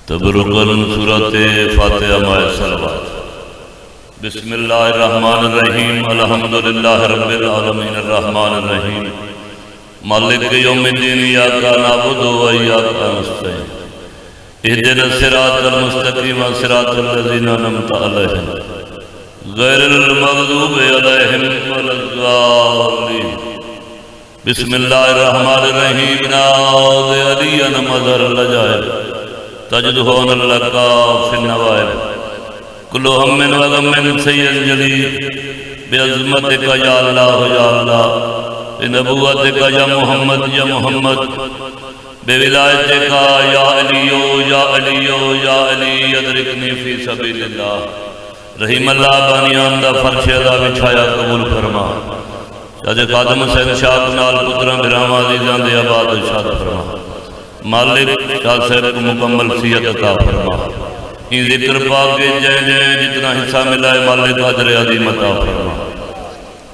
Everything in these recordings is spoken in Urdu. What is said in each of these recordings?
تبرکن سورۃ فاتحہ مع صلوات۔ بسم اللہ الرحمن الرحیم، الحمدللہ رب العالمین الرحمن الرحیم مالک یوم الدین، ایاک نعبد و ایاک نستعین، اہدنا الصراط المستقیم صراط الذین انعمت علیہم غیر المغضوب علیہم ولا الضالین۔ بسم اللہ الرحمن الرحیم، ناظ علی مظہر العجائب تجدہون لکا فی النوائب، کلو ہم و غم سید جلیل بعظمتک یا اللہ یا اللہ، بنبوتک یا محمد یا محمد، بولایتک یا علیو یا علیو یا علی، ادرکنی فی سبیل اللہ۔ رحیم اللہ بانیان دا فرش ادا بچھایا قبول فرما، شاہ خادم حسین شاہ کنال پتران برام عزیزان دے آباد شاد فرما، مالک شاہ صاحب کو مکمل صحت عطا فرما، ان ذکر پاک کے جائیں جتنا حصہ ملا ہے مالک اجر عظیم عطا فرما،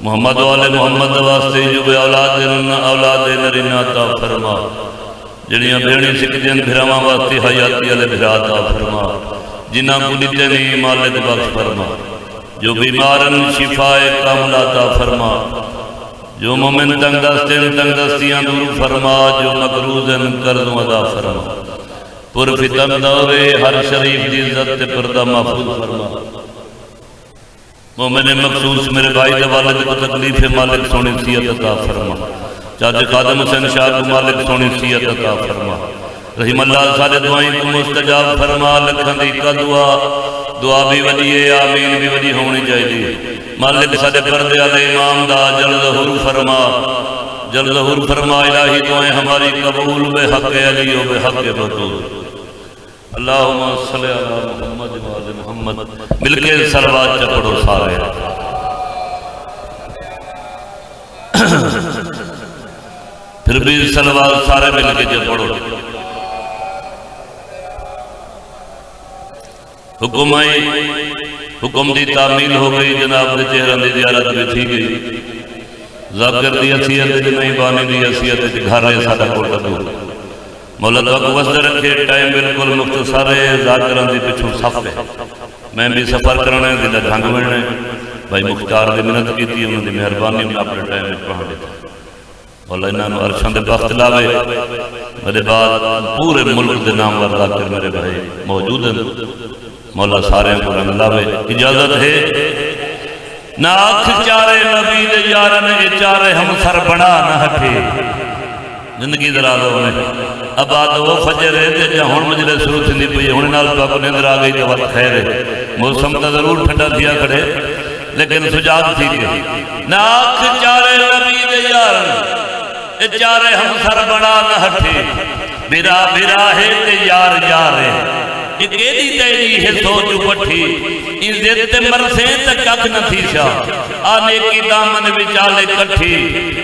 محمد والے محمد واسطے جو اولاد نرینہ عطا فرما، جنیاں بھیڑی سکھدین بھراما واسطے حیاتی علی بھرا عطا فرما، جنہاں کو دیتے نہیں مالک بخش فرما، جو بیمارن شفاء کامل عطا فرما، جو مومن تنگ دستیاں دور فرما، جو مقروضن قرضوں ادا فرما، پر فتن دورے ہر شریف دی عزت پردہ محفوظ فرما، مومن مخصوص میرے بھائی دے والد کو تکلیف مالک سونی صحت عطا فرما، چاچے خادم حسین شاہ کو مالک سونی صحت عطا فرما، رحم اللہ سارے دعائیں کو مستجاب فرما، لکھن دی کا دعا بھی وجیے آمین بھی وجی ہونی چاہیے، مالک سارے پردے علی امام دا جل ظہور فرما، جل ظہور فرما، الہی دعائیں ہماری قبول بے حق علی و بے حق بطول، اللہم صلی علی محمد و آل محمد، مل کے صلوات چپڑو سارے، پھر بھی صلوات سارے مل کے چپڑو۔ حکم آئی، حکم دی تعمیل ہو گئی، جناب دے چہرہ دی زیارت بھی تھی گئی، ذاکر دی حیثیت دی نہیں بانی دی حیثیت دی گھر رہے ساتھا کوٹا دو، مولا تک وزد رکھے، ٹائم بالکل مختصر ہے، ذاکران دی پچھوں صف ہے، میں بھی سفر کرنا ہے، دلہ دھنگ بڑھنا ہے، بھائی مختار دی منت کی تھی، انہوں دی مہربانی میں اپنے ٹائم میں پڑھا دیتا، مولا انہوں نے عرشان دے بخت لاوے، میرے بعد پورے ملک دے نام ور ذاکر میرے بھائی موجود ہیں، مولا سارے کو رنگ لاوے، اجازت ہے ناکھ چارے نبی دے یارن اے چارے ہم سر بنا نہ ہٹے، زندگی دراز ہونے اب آدھا وہ فجر ہے تے جہاں ہون مجلے شروع تھی پئی ہونے نال پاک نیندر آ گئی تو وقت خیر ہے، موسم تا ضرور ٹھنڈا دیا کھڑے لیکن سجاد تھی کہ ناکھ چارے نبی دے یارن اے چارے ہم سر بنا نہ ہٹے، برا برا ہے تے یار یار ہے، ایک ایدی تیری ہے سوچ پٹھی، ان زیدتے مرسیں تک کک نہ تھی شاہ، آنے کی دامن وچالے کٹھی،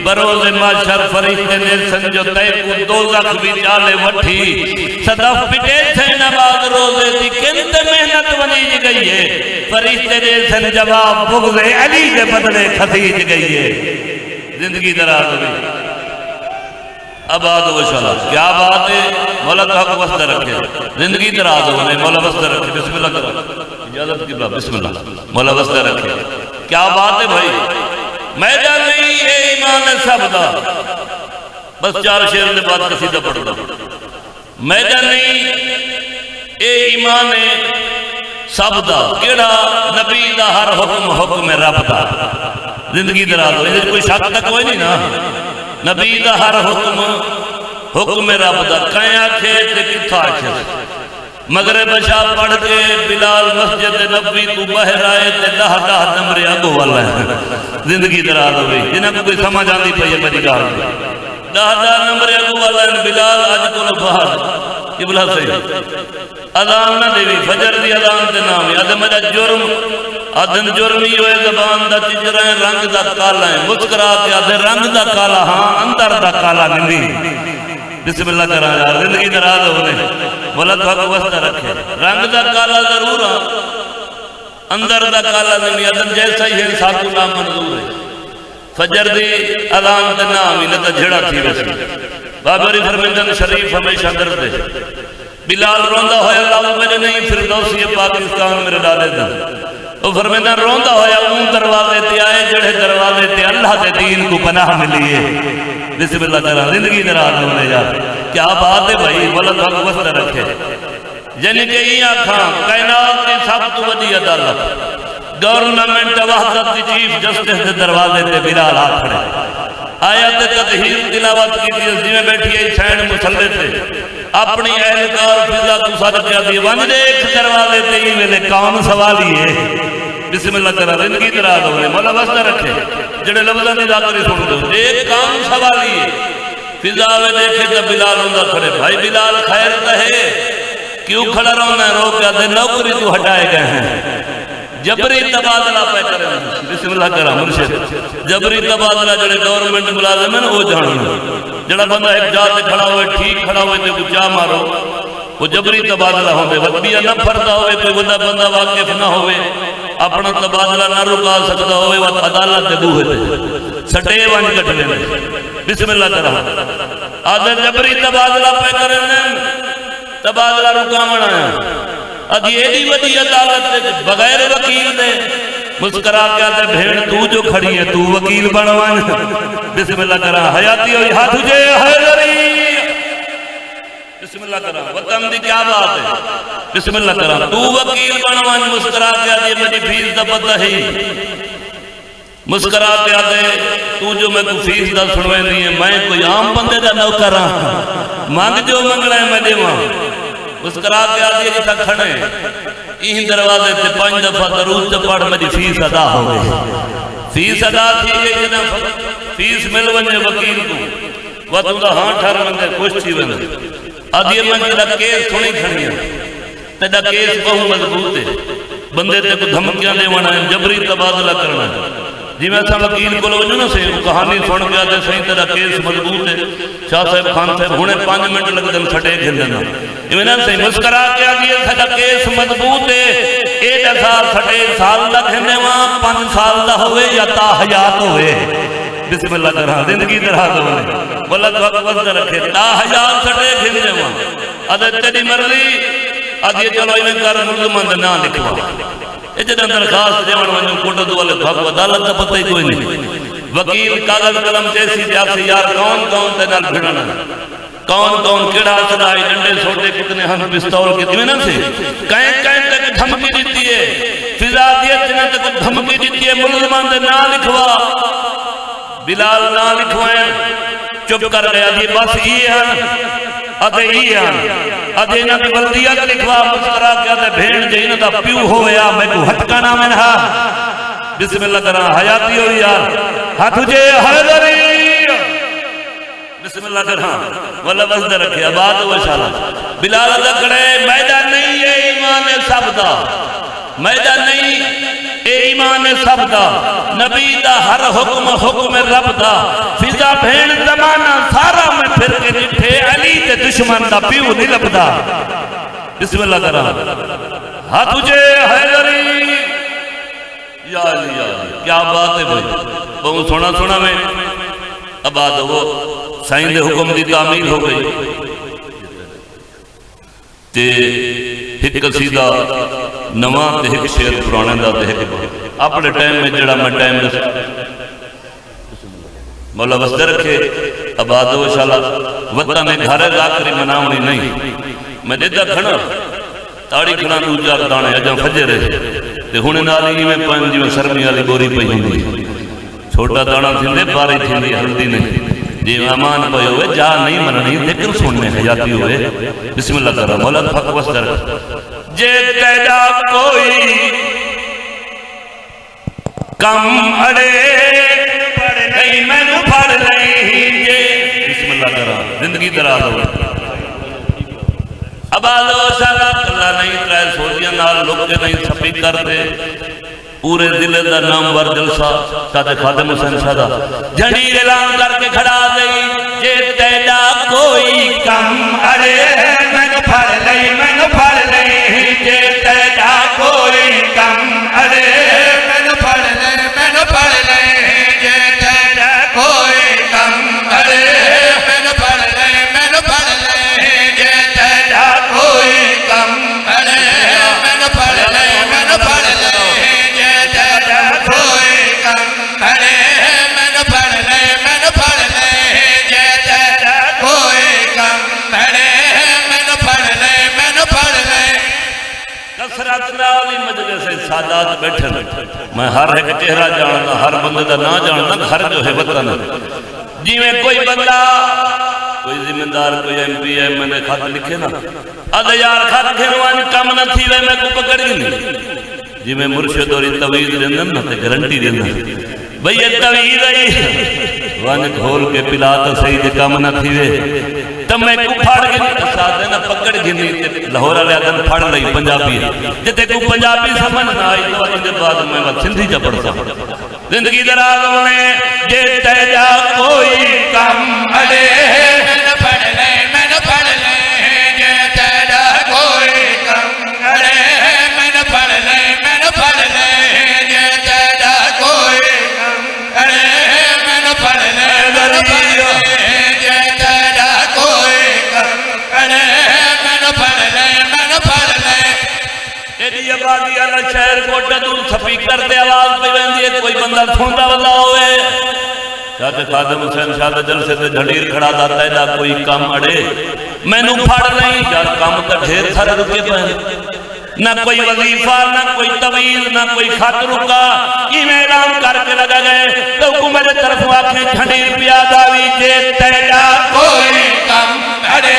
بروز معاشر فرشتے نے سنجو تے کو دوزخ وچالے وٹھی، صدف پٹے تھے نباد روزے تھی کنت محنت ونیج گئی ہے، فرشتے نے سن جواب بغض علی کے بدلے خسیج گئی ہے، زندگی دراز ہوئی آباد و شاء، کیا بات ہے، مولا تو حق وسط رکھے، زندگی دراز ہونے، مولا وسط رکھے، بسم اللہ کرو، اجازت کی بات، بسم اللہ، مولا وسط رکھے، کیا بات ہے بھائی، میدان نہیں اے ایمان سب دا، بس چار شیر نے بات قصیدہ پڑھ دا، میدان نہیں اے ایمان سب دا، کیڑا نبی دا ہر حکم حکم رب دا، زندگی دراز ہونے، کوئی شک تک ہوئی نہیں نا، نبی دا ہر حکم رب دا، کہیں آکھے تے کتھا آکھے، مغرب شاہ پڑھ کے بلال مسجد نبی تو بہر آئے تے دہ نمبر اگو والا ہے، زندگی دراز ہوئی، جنہاں کو کوئی سمجھ آندی پہی ہے میری گاہ میں، دہ نمبر اگو والا ہے، بلال آج کو باہر قبلہ سے اذان نہ دیوی، فجر دی اذان تے نامی، آدھے میرا جرم، آدھن جرمی ہوئے زبان دا چجرائیں رنگ دا کالا ہے، مسکرا کے آدھے رنگ دا کالا، ہاں اندر دا کالا نمی، بسم اللہ کرا جا، زندگی دراز ہونے، مولا تو حق وسط رکھے، رنگ دا کالا ضرور ہاں، اندر دا کالا نمی، آدھن جیسا ہی ہے ساتھ نام منظور ہے، فجر دی اذان تے نامی، نتا جھڑا تھی ویسی، بابری فرمندن شریف ہمیشہ درد ہے، بلال روندا ہویا اللہ میرے نہیں فردوسی پاکستان میرے ڈالے دا وہ فرمیدہ روندا ہویا اون دروازے تے آئے جڑے دروازے تے اللہ دے دین کو پناہ ملی ہے. بسم اللہ تعالیٰ زندگی دراز ہونے جا کیا بات ہے بھائی ولد حق وسط رکھے. یعنی کہ یہ آکھاں کائنات کی سب تو وڈی عدالت گورنمنٹ وحدت کی چیف جسٹس دے دروازے تے بلال ہاتھ کھڑے آیت تطہیر تلاوت کی تھی جی میں بیٹھی ہے سینڈ مسلے سے اپنی اہلکار فضا تو ساتھ کیا دی ونج ایک دروازے تے ہی میں نے کون سوالی ہے. بسم اللہ تعالیٰ زندگی دراز ہونے مولا وسط رکھے جڑے لفظہ نہیں ذاکری سن دو ایک کون سوالی ہے. فضا میں دیکھے تو بلال ہوندہ کھڑے بھائی بلال خیر کہے کیوں کھڑا رونا ہے رو کیا دے نوکری تو ہٹائے گئے ہیں جبری تبادلہ پہ کریں. بسم اللہ کرا مرشد جبری تبادلہ جڑے گورنمنٹ ملازم ہیں وہ جاننا جڑا بندہ ایک جاتے کھڑا ہوئے ٹھیک کھڑا ہوئے تے کچھ جا مارو وہ جبری تبادلہ ہوندے وقبیہ نہ پھردا ہوئے کوئی بندہ واقف نہ ہوئے اپنا تبادلہ نہ رکا سکتا ہوئے وقت عدالت دے بوہے دے سٹے وانج کٹ لیں. بسم اللہ کرا آدھر جبری تبادلہ پہ کریں تبادلہ رکاونا ہے اب یہ دی وڈی عدالت بغیر وکیل دے مسکرا کے آتے بھیڑ تو جو کھڑی ہے تو وکیل بنوان. بسم اللہ کرا حیاتی ہوئی ہاتھ تجھے حیدری. بسم اللہ کرا وطن دی کیا بات ہے. بسم اللہ کرا تو وکیل بنوان مسکرا کے آتے مجھے فیس دا پتہ ہی مسکرا کے آتے تو جو میں کو فیس دا سنوے نہیں ہے میں کوئی عام بندے دا نوکر رہا مانگ جو منگ رہے میں دے وہاں مسکرا کے آتی ہے جتا کھڑے یہی دروازے تے 5 دفعہ درود تے پڑھ میری فیس ادا ہو گئی. فیس ادا تھی گئی جنا فیس مل ونجے وکیل کو وہ تو ہاں ٹھر بندے خوش تھی بندے آدھی میں تیرا کیس سنی کھڑی ہے تیرا کیس بہو مضبوط ہے بندے تے کو دھمکیاں دے وانا ہے جبری تبادلہ کرنا ہے. جی میں سا وکیل کو لوگ جو سے کہانی سن گیا دے صحیح تیرا کیس مضبوط ہے شاہ صاحب خان صاحب ہونے 5 منٹ لگ دن چھٹے کھلنا ایمینہ سے مسکرا کیا دیئے سا کیس مضبوط ہے ایک سال چھٹے سال لگ ہنے وہاں 5 سال لگ ہوئے یا تا حیات ہوئے. بسم اللہ کرا زندگی دراز ہوئے واللہ تو حق وزد رکھے تا حیات چھٹے کھلنے وہاں عدد تیری مرضی آدھیے چلو ایمین کار ملزمند نہ لکھوا اجھے اندر خاص دیوان ونجو کوٹا دو والے بھاگ عدالت تا پتہ ہی کوئی نہیں وکیل کاغذ قلم جیسی دیاب سے یار کون تے نال بھڑنا کون کیڑا صدائی ڈنڈے سوٹے کتنے ہم پستول کی دیونا سے کہیں تک دھمکی دیتی ہے فضا دیت نے تک دھمکی دیتی ہے ملزمان دے نہ لکھوا بلال نہ لکھوائیں چپ کر گیا دی بس یہ ہیں ادھے یہ ہیں ادھے انہاں کی بلدیہ کا لکھوا مسکرا کیا دے بھیڑ جے انہاں دا پیو ہویا میں کو ہٹکانا میں نہا. بسم اللہ کرا حیاتی ہو یار ہاتھ جے حیدری. بسم اللہ کرا واللہ وزد رکھے آباد و شاءاللہ بلال لکڑے میدان نہیں ہے ایمان سب دا میدان نہیں اے ایمان سب دا نبی دا ہر حکم رب دا فضا بھیڑ زمانہ سارا میں پھر کے جٹھے علی تے دشمن دا پیو نہیں لبدا. بسم اللہ کرا ہاتھ تجھے حیدری یا علی کیا بات ہے بھائی بہت سونا میں آباد وہ سائن دے حکم دی تعمیل ہو گئی تے ایک قصیدہ نواں تے ایک شعر پرانے دا تے ایک اپنے ٹائم میں جڑا میں ٹائم دس مولا وسط رکھے آباد و شاءاللہ وطن میں گھر ذاکری مناونی نہیں میں دیتا کھنا تاڑی کھنا دوجا دانے اجاں فجے رہے تے ہونے نالی میں پانجی میں سرمی والی بوری پئی ہوندی چھوٹا دانا تھندے باری تھندی ہلدی نہیں جی امان پہ ہوئے جا نہیں مننی ذکر سننے حیاتی ہوئے. بسم اللہ کرا مولا حق وسط رکھ جے تیجا کوئی کم اڑے پڑ نہیں میں نو پڑ نہیں جے. بسم اللہ کرا زندگی دراز ہوئے اباد و شاہ اللہ نہیں ترائے سوچیاں نال لوگ نہیں سپی کرتے پورے دل دا نام ور جلسہ ساتھ خادم حسین شاہدہ جھنڈی اعلان کر کے کھڑا گئی جے تیجا کوئی کم اڑے میں نو پھڑ لئی جے تیجا کوئی کم اڑے میں نو پھڑ لئی جے تیجا کوئی کم اڑے میں نو پھڑ لئی جے تیجا کوئی کتنا والی مجلس سادات بیٹھے میں ہر ایک چہرہ جاننا ہر بندے دا نہ جاننا گھر جو ہے وطن جی میں کوئی بندہ کوئی ذمہ دار کوئی ایم پی ہے میں نے خط لکھے نا ادھے یار خط کھنوان کم نہ تھی وے میں کو پکڑ گئی جی میں مرشد اور توحید دینا نا تے گارنٹی دینا بھئی یہ توحید ہے وان کھول کے پلا تو صحیح تے کم نہ تھی وے تم میں کو پھاڑ گئی ساتھ دینا پکڑ گئی لاہور والے آدم پھاڑ لئی پنجابی جتے کو پنجابی سمجھ نہ آئی تو ان بعد میں وقت سندھی چ پڑھتا زندگی دراز ہونے جے تیجا کوئی کم اڑے میں پڑھ لے جے تیجا کوئی کم اڑے میں پڑھ لے جے تیجا کوئی کم اڑے میں پڑھ لے جے تیجا کوئی کم اڑے میں پڑھ لے تیری آبادی اللہ شہر کوٹا دور سپیکر تے آواز پہ بندی ہے کوئی بندہ سوندا والا ہوئے چاہتے خادم حسین شاہ جلسے تے جھڑیر کھڑا داتا ہے دا کوئی کام اڑے میں نو پھاڑ نہیں یار کام کا ڈھیر سارے رکے پہنے نہ کوئی وظیفہ نہ کوئی تویز نہ کوئی خط رکا ای میں اعلان کر کے لگا گئے تو حکومت طرف آنکھیں جھڑیر پیادا وی جے تیجا کوئی کام اڑے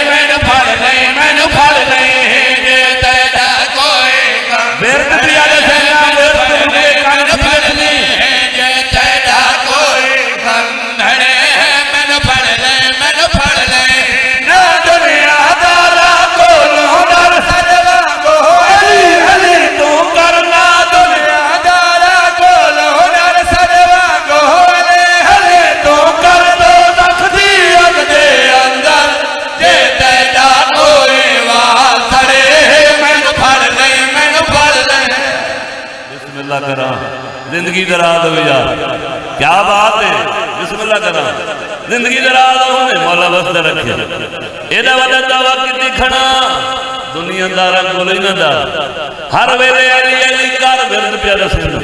میں نو پھاڑ لے جے تیجا کوئی کام بیرد پیادے سے زندگی دراز ہو جا کیا بات ہے بسم اللہ کرا زندگی دراز ہونے مولا بستے رکھے ایدہ وڈا دعویٰ کتی کھڑا دنیا دارا کولی نہ دار ہر ویلے علی کار ورد پیارا سننا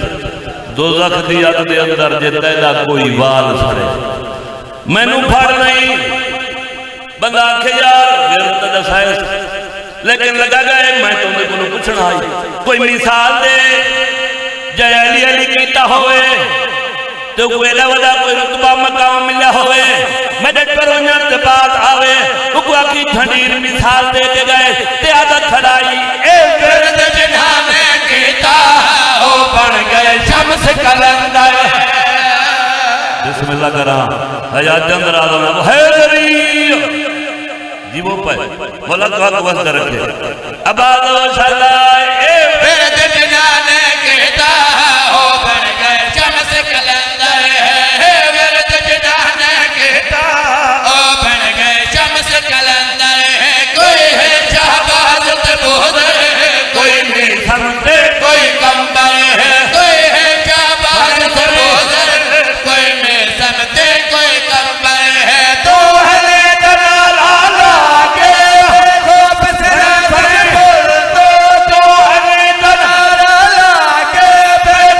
دوزخ دیات دے اندر جتا ہے کوئی وال سارے میں نو پھاڑ نہیں بندہ آکھے یار ورد دا سائس لیکن لگا گئے میں تمہیں کو پوچھنا آئی کوئی مثال دے جائے علی کیتا ہوئے تو کوئی لوڈا کوئی رتبہ مقام ملیا ہوئے مدد پر انجھر بات آوے اکوا کی جھنڈیر مثال دے کے گئے تیادہ کھڑائی اے ورد جنہانے کیتا ہو بڑھ گئے شمس کلندر بسم اللہ کرا حیات جندر آدھونا وہ حیدری جی وہ پہ مولا تو حق وقت رکھے اب آدھو شاللہ اے ورد جنہانے کیتا ہو بڑھ گئے شمس کلندر ورد جنہانے کیتا ہو بڑھ گئے شمس کلندر کوئی ہے شہباز تبودر کوئی نہیں سمتے کوئی کمبر کوئی ہے شہباز تبودر کوئی نہیں سمتے کوئی کمبر تو ہلے دلالا لاغے خوب سرد پھر تو ہلے دلالا لاغے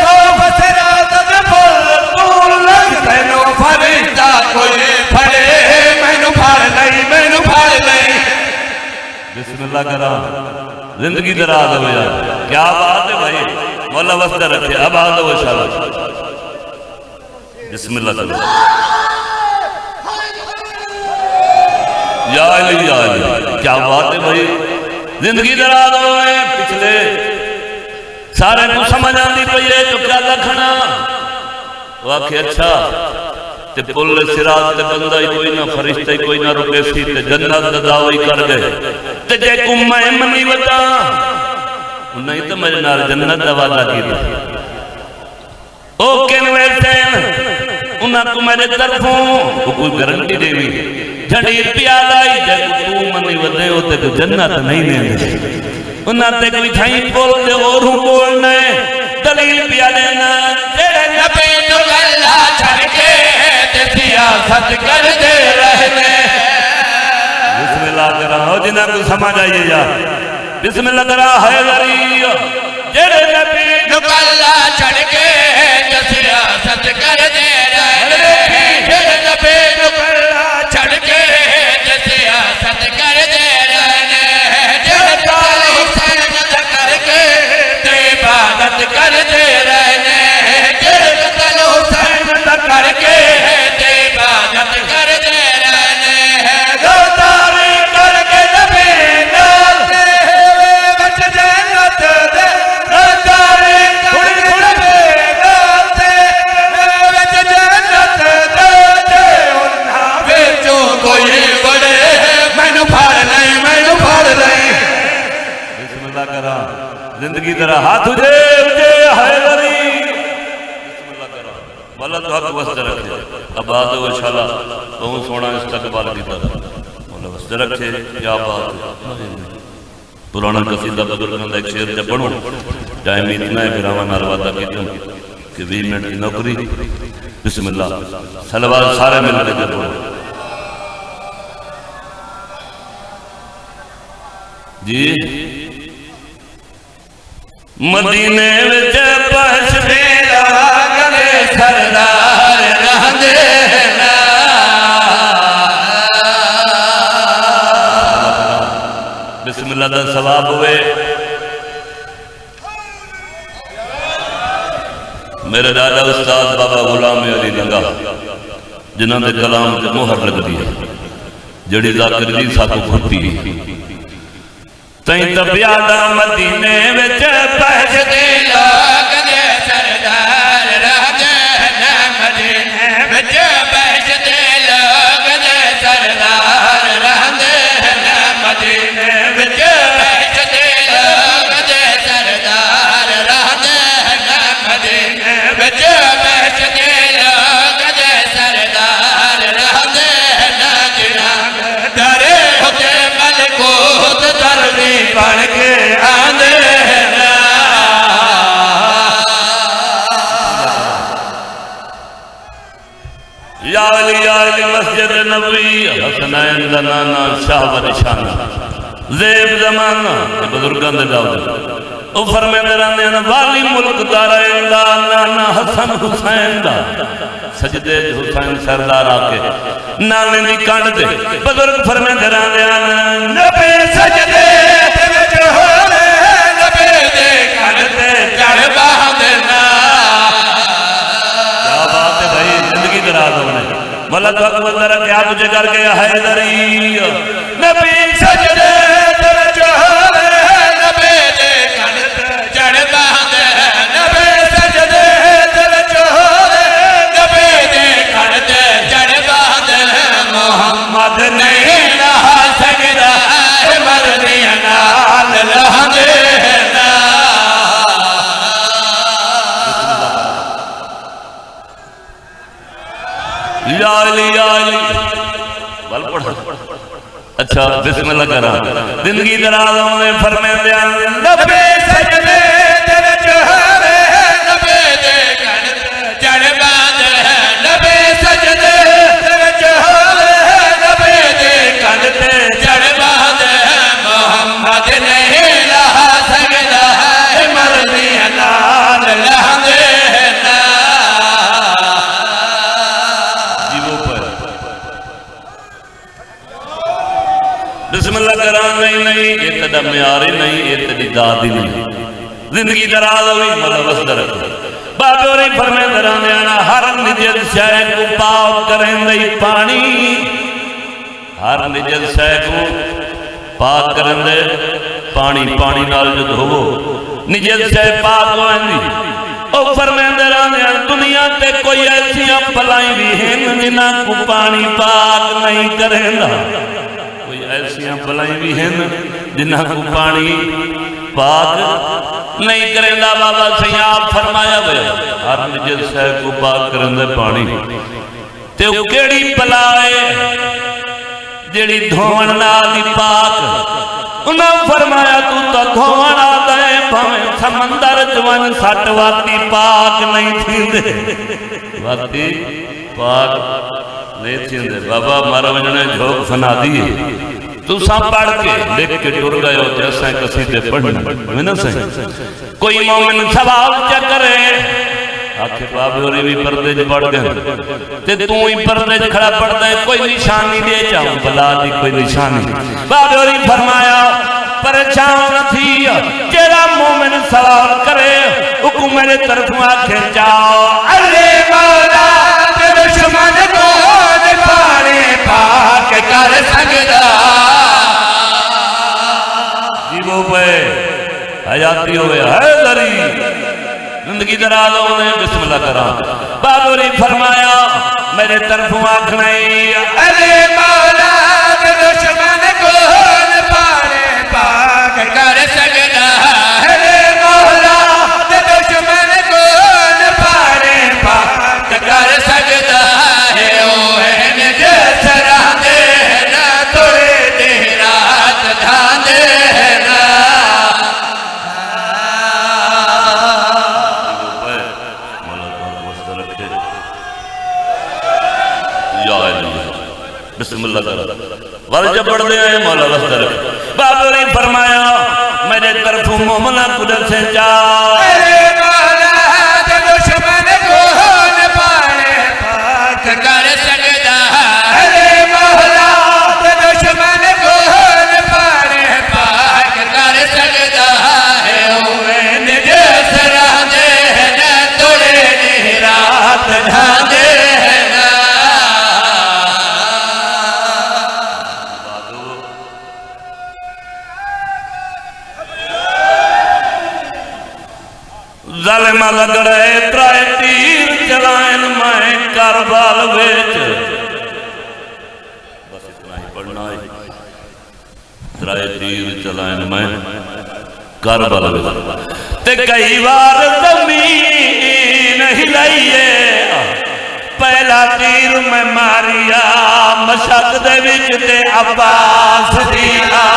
خوب سرد پھر تو لگ تینو فرشتہ کوئی پھڑے میں نو پھاڑ لئی بسم اللہ کرا زندگی دراز ہو جا کیا بات ہے بھائی مولا وسط رکھے اب آدھو و شاءاللہ بسم اللہ کرا یا علی کیا بات ہے بھائی زندگی دراز ہوئے پچھلے سارے کو سمجھ آندی پہیے تو کیا لکھنا واقعی اچھا تے پل سرات تے بندہ ہی کوئی نہ فرشتہ ہی کوئی نہ رکے سی تے جنت دعوی کر گئے تے جے کو میں منی وطا نہیں تو میرے نال جنت دعوی کی تھی او کنوے سین انہاں کو میرے طرفوں کوئی گارنٹی دے بھی جھڑیر پیالائی جے کو تو منی وطے ہوتے تو جنت نہیں دے انہاں تے کوئی تھائیں بول دے اور ہوں بولنے دلیل پیالے تیرے نبی تو اللہ چھڑ کے سیاست کر دے رہنے بسم اللہ کرا ہو جنہاں کو سمجھ آئیے جا بسم اللہ کرا حیدری جیرے نبی نو اللہ چھڑ کے سیاست کر دے رہنے جیرے نبی نو اللہ چھڑ کے سیاست کر دے رہنے جیرے پالی سیاست کر کے زندگی تیرا ہاتھ اجے اجے حیدری بسم اللہ کرا مولا تو حق وسط رکھے آباد و انشاءاللہ بہت سونا استقبال کی طرح مولا وسط رکھے یا آباد پرانا قصیدہ بزرگاں دا ایک شعر جب پڑھوں ٹائم اتنا ہے پھر ہمیں ناروادہ کیتا ہوں کہ 20 منٹ کی نوکری بسم اللہ صلوات سارے مل کے جب پڑھوں جی مدینے وچ پہنچ میرا گلے سردار رہندے نا بسم اللہ دا ثواب ہوئے میرے دادا استاد بابا غلام علی لنگا جنہاں دے کلام تے مہر لگ دی ہے جڑی ذاکر جی ساتھوں کھٹی تائیں تبیادہ مدینے وچ پہنچ دے لوگ دے سردار رہندے نا مدینے وچ پہنچ دے لوگ دے سردار رہندے نا مدینے وچ پہنچ دے لوگ دے سردار رہندے نا مدینے وچ پہنچ دے لوگ دے سردار رہندے نا جناب ڈرے ہوتے ملکوت دروی بن کے آندے نا یا علی مسجد نبوی حسنین دا نانا شاہ و نشانہ زیب زمانہ بزرگان دے داؤد او فرمے درانے ہیں والی ملک دارین دا نانا حسن حسین دا سجدے حسین سردار آکے نانے دی کانڈ دے بزرگ فرمے درانے ہیں نبی سجدے تے وچ ہونے نبی دے کانڈ دے چڑھ باندنا کیا بات ہے بھائی زندگی دراز ہونے مولا تو حق وزر کیا تجھے کر گیا حیدری نبی سجدے تے وچ ہونے نبی دے کانڈ دے چڑھ باندنا نبی سجدے تے وچ ہونے نبی دے کانڈ دے چڑھ باندنا محمد نہیں رہا سکتا مردی نال لہندے نا یا علی بل پڑھا اچھا بسم اللہ کرا زندگی درازوں نے فرمے دیا نبی سجدے تے وچ ہوے نبی دے کانڈ چڑھ باندے نبی سجدے تے وچ ہوے نبی دے کانڈ تے چڑھ باندے محمد نہیں رہا سکدا مرضی نال لہندے نا بسم اللہ کرام نہیں یہ تدہ میاری نہیں یہ تدہ دادی نہیں زندگی دراز ہوئی ملوث درک بابی اور فرمے درانے آنا ہر نجد شے کو پاک کریں دئی پانی ہر نجد شے کو پاک کریں دے پانی نال جد ہو نجد شے پاک ہوئیں دی او فرمے درانے آنا دنیا تے کوئی ایسیاں پلائیں بھی ہیں جنہ کو پانی پاک نہیں کریں دا ایسیاں بلائیں بھی ہیں جنہاں کو پانی پاک نہیں کریں دا بابا سیاب فرمایا گیا ہر نجد سے کو پاک کریں دے پانی تے وہ کیڑی پلائے جیڑی دھوان نالی پاک انہاں فرمایا تو تا دھوان آدھے بھویں سمندر جوان سٹ واتی پاک نہیں تھی دے واتی پاک نہیں تھی دے بابا مارا وجنے جھوک فنا دیئے تو ساں پڑھ کے لکھ کے ٹور گئے ہوتے اسائیں قصیدے پڑھنا میں نہ سہیں کوئی مومن سوال کیا کرے آکھے بابے ہوری بھی پردے جو پڑھ گئے تے تو ہی پردے جو کھڑا پڑھ دے کوئی نشانی دے جاؤں بلا دی کوئی نشانی بابے ہوری فرمایا پریشان نہ تھی جیڑا مومن سوال کرے حکم میرے طرف آکھے جاؤ علی مولا تے دشمن کو پانے پاک کر سکتا جیبوں پہ حیاتی ہوئے حیدری زندگی درازوں نے بسم اللہ کرا بابوری فرمایا میرے طرف آنکھنائی علی مولا دشمن کو پانے پاک کر سکتا علی اللہ تعالیٰ وال جبڑ دے آئے مولا وسط رکھ بابو نے فرمایا میرے طرف مومنہ قدر سے چاہ ارے مولا تے دشمن کو نہ پاڑے پاک کر سکتا ارے مولا تے دشمن کو نہ پاڑے پاک کر سکتا ہے اویں جس راہ دے نہ توڑے نی رات ڈھا دے ظالمہ لگڑے ترائے تیر چلائن میں کربال ویچ بس اتنا ہی پڑھنا ہے ترائے تیر چلائن میں کربال ویچ تے کئی بار زمین ہلائیے پہلا تیر میں ماریا مشک دے وچ تے عباس دیا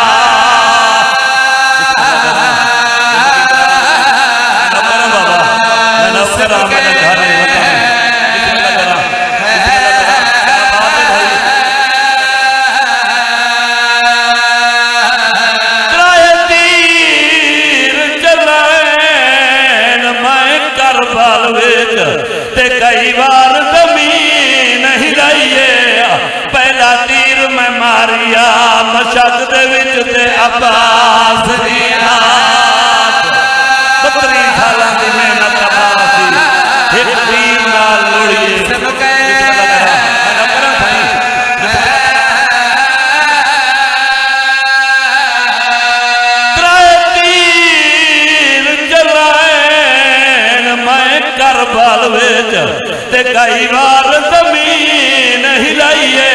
کئی بار زمین ہلائیے پہلا تیر میں ماریا مشک دے وچ تے عباس دیا 32 سالاں دی محنت عباسی ایک تیر نال لڑیے ترائے تیر چلائن میں کربال ویچ تے کئی بار زمین ہلائیے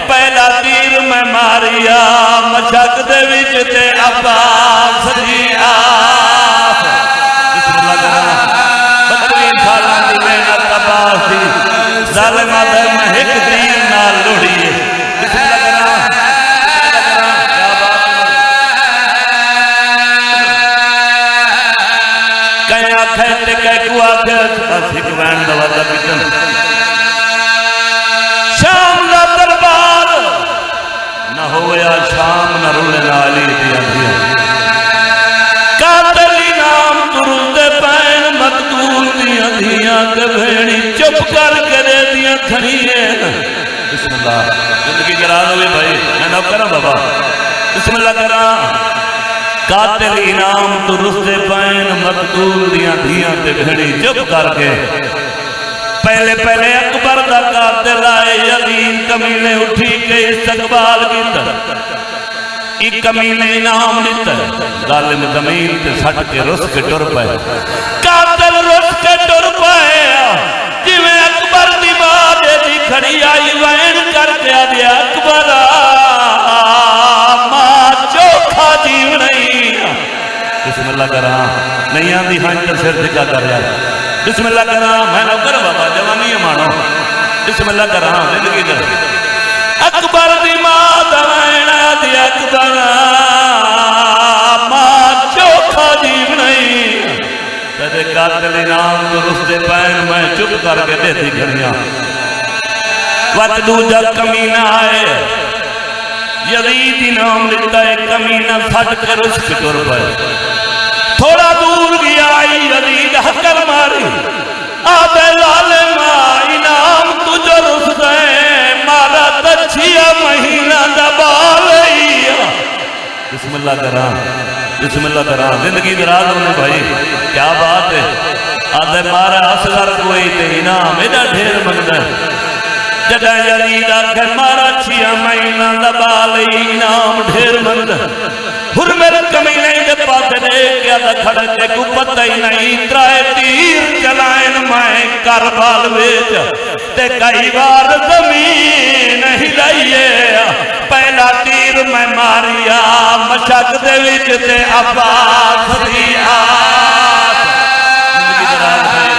پہلا تیر میں ماریا مشک دے وچ تے عباس دیا بسم اللہ کرنا 32 سالاں دی محنت عباس دی ظالمہ دے میں ایک تیر نال لڑیے بسم اللہ کرنا کیا بات کہیں آنکھیں تے کہیں کو آنکھیں سکھ وین دوازہ بیتن شام دا دربار نہ ہویا شام نہ رولے نالی دیا دیا قاتلی نام ترز دے پین مقتول دیا دیا کے بھیڑی چپ کر کے دے دیا کھڑیے بسم اللہ زندگی جراد ہوئی بھائی میں نہ کرا بابا بسم اللہ کرا قاتل انعام تو رستے پائن مقتول دیاں دیاں تے بھیڑی چپ کر کے پہلے اکبر دا قاتل آئے یزید کمینے اٹھی کے استقبال کی طرح ایک کمینے انعام لیتا ہے ظالم زمین تے سٹ کے رس کے ٹر پائے قاتل رس کے ٹر پائے جی میں اکبر دی بات دی کھڑی آئی وین کر کے آدھیا اکبر ماں چوکھا جیو نہیں بسم اللہ کر رہا نہیں آندھی ہنچ تر سر دکھا کر رہا بسم اللہ کر رہا میں نو کر بابا جوانی مانو بسم اللہ کر رہا زندگی در اکبر دی ماں دوائنا دی اکبر ماں چوکھا جیو نہیں تیرے قاتل انعام تو رستے پین میں چپ کر کے دیتی کھڑیاں وقت دوجہ کمینہ آئے یزید انعام لیتا ہے کمینہ سٹ کے رس کے ٹر پائے تھوڑا دور گیا آئی یزید حکر ماری آدھے لالمہ انعام تجھے رس دیں مارا تچھیا مہینہ دبا لئی بسم اللہ کرا بسم اللہ کرا زندگی دراز ہونے بھائی کیا بات ہے آدھے مارا اصغر کوئی تے انعام ایڈا ڈھیر مندہ جدہ یزید آکھے مارا چھیا مہینہ دبا لئی انعام ڈھیر مندہ ہر میرے کمینے دے پاس دے کیا دا کھڑکے کو پتہ ہی نہیں ترائے تیر چلائن میں کربال ویچ تے کئی بار زمین ہلائیے پہلا تیر میں ماریا مشک دے وچ تے عباس دیا زندگی دراز ہے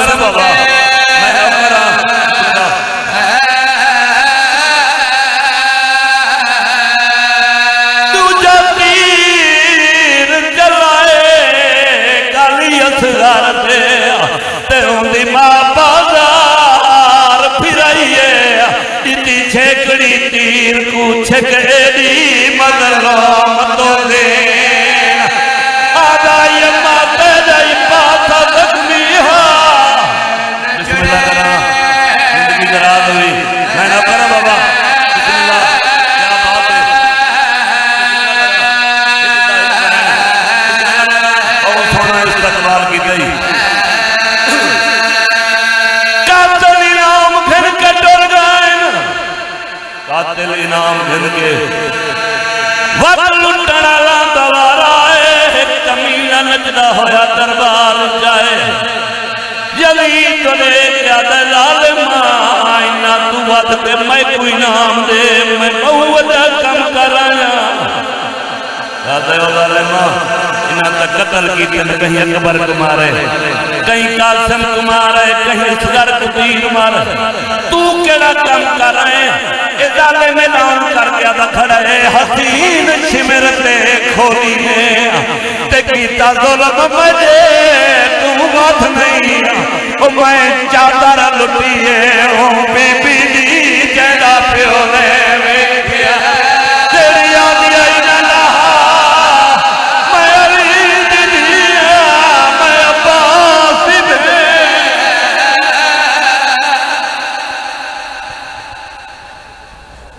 بابا چھک ایڈی مظلوم تو دین آدائی ماتے جائی پاسا زخمی ہا بسم اللہ کرنا زندگی دراد ہوئی میں نہ کرا بابا بسم اللہ کیا بات ہے اور سونا استقبال کی گئی قاتل انعام گھن کے ڈر گئے قاتل انعام گھن کے وقت لٹنا لان دوارا ہے کمینہ نچدہ ہویا دربار جائے یلی تو لے کیا دلال مائنہ تو وقت پہ میں کوئی نام دے میں بہت کم کرایا کہتے ہو ظالمہ انہاں تک قتل کی تن کہیں اکبر کو مارے کہیں قاسم کو مارے کہیں اصغر کو تیر مارے تو کیڑا کم کرائے اے ظالم اعلان کر گیا تھا کھڑے حسین شمرتے کھولی میں تے کیتا ظلم مجھے تو بات نہیں او میں چادر لٹیے